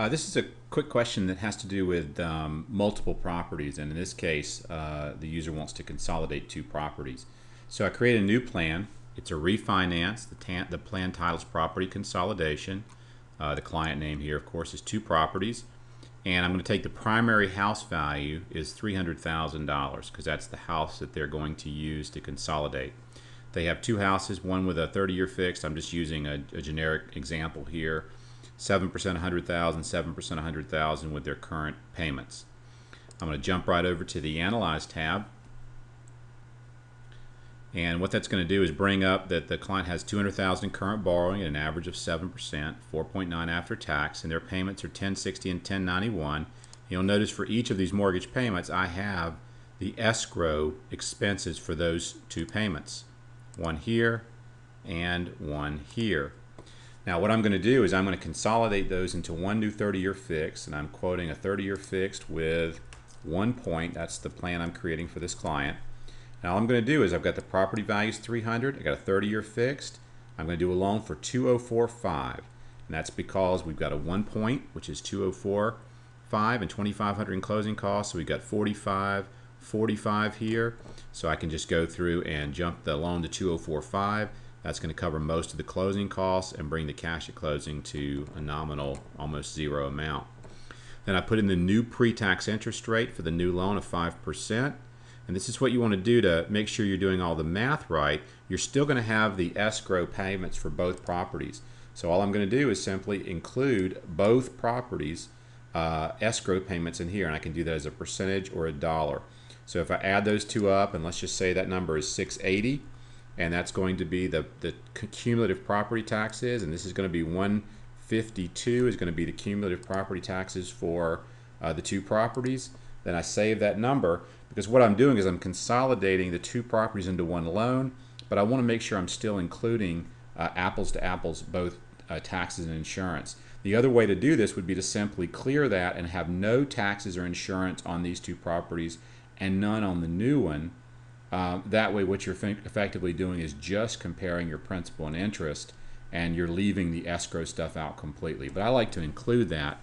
This is a quick question that has to do with multiple properties, and in this case, the user wants to consolidate two properties. So I create a new plan. It's a refinance. The plan title's property consolidation. The client name here, of course, is two properties, and I'm going to take the primary house value is $300,000 because that's the house that they're going to use to consolidate. They have two houses, one with a 30-year fixed. I'm just using a generic example here. 7% 100,000, 7% 100,000 with their current payments. I'm going to jump right over to the Analyze tab. And what that's going to do is bring up that the client has 200,000 current borrowing at an average of 7%, 4.9 after tax, and their payments are 1060 and 1091. You'll notice for each of these mortgage payments I have the escrow expenses for those two payments. One here and one here. Now what I'm going to do is I'm going to consolidate those into one new 30-year fixed, and I'm quoting a 30-year fixed with 1 point. That's the plan I'm creating for this client. Now all I'm going to do is I've got the property values 300, I got a 30-year fixed. I'm going to do a loan for 2045, and that's because we've got a 1 point, which is 2045, and 2,500 in closing costs. So we've got 45, 45 here. So I can just go through and jump the loan to 2045. That's going to cover most of the closing costs and bring the cash at closing to a nominal, almost zero amount. Then I put in the new pre-tax interest rate for the new loan of 5%. And this is what you want to do to make sure you're doing all the math right. You're still going to have the escrow payments for both properties. So all I'm going to do is simply include both properties' escrow payments in here. And I can do that as a percentage or a dollar. So if I add those two up, and let's just say that number is 680. And that's going to be the cumulative property taxes, and this is going to be 152 is going to be the cumulative property taxes for the two properties. Then I save that number because what I'm doing is I'm consolidating the two properties into one loan, but I want to make sure I'm still including apples to apples, both taxes and insurance. The other way to do this would be to simply clear that and have no taxes or insurance on these two properties and none on the new one. That way what you're effectively doing is just comparing your principal and interest, and you're leaving the escrow stuff out completely. But I like to include that.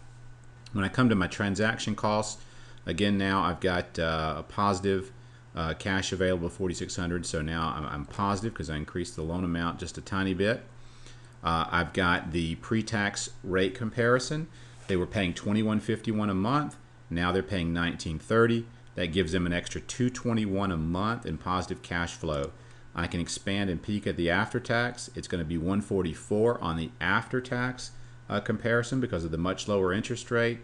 When I come to my transaction costs, again now I've got a positive cash available of $4,600, so now I'm positive because I increased the loan amount just a tiny bit. I've got the pre-tax rate comparison. They were paying $2,151 a month, now they're paying $1,930. That gives them an extra $221 a month in positive cash flow. I can expand and peek at the after-tax. It's going to be $144 on the after-tax comparison because of the much lower interest rate.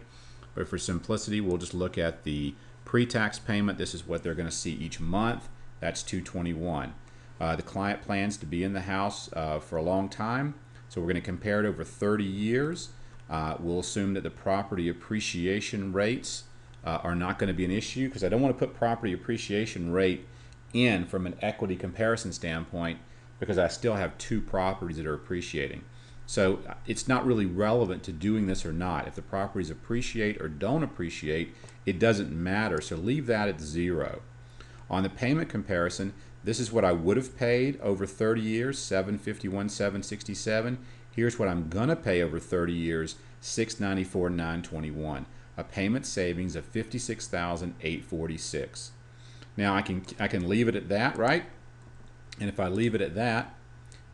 But for simplicity, we'll just look at the pre-tax payment. This is what they're going to see each month. That's $221. The client plans to be in the house for a long time, so we're going to compare it over 30 years. We'll assume that the property appreciation rates are not going to be an issue because I don't want to put property appreciation rate in from an equity comparison standpoint because I still have two properties that are appreciating. So it's not really relevant to doing this or not. If the properties appreciate or don't appreciate, it doesn't matter. So leave that at 0. On the payment comparison, this is what I would have paid over 30 years, $751, $767. Here's what I'm going to pay over 30 years, $694, $921. A payment savings of $56,846. Now I can leave it at that, right? And if I leave it at that,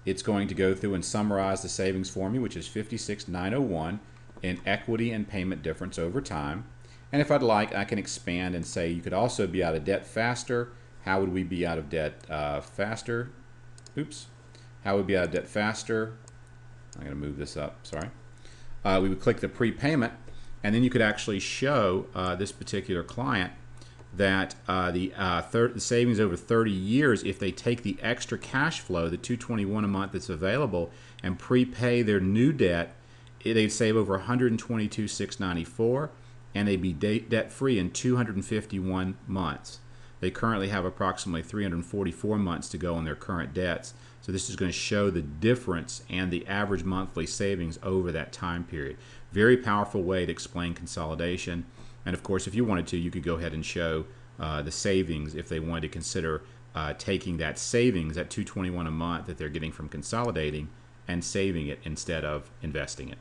it's going to go through and summarize the savings for me, which is $56,901 in equity and payment difference over time. And if I'd like, I can expand and say you could also be out of debt faster. How would we be out of debt faster? Oops. How would we be out of debt faster? I'm going to move this up, sorry. We would click the prepayment. And then you could actually show this particular client that the savings over 30 years, if they take the extra cash flow, the $221 a month that's available, and prepay their new debt, they'd save over $122,694, and they'd be debt-free in 251 months. They currently have approximately 344 months to go on their current debts. So this is going to show the difference and the average monthly savings over that time period. Very powerful way to explain consolidation. And of course, if you wanted to, you could go ahead and show the savings if they wanted to consider taking that savings, that $221 a month that they're getting from consolidating, and saving it instead of investing it.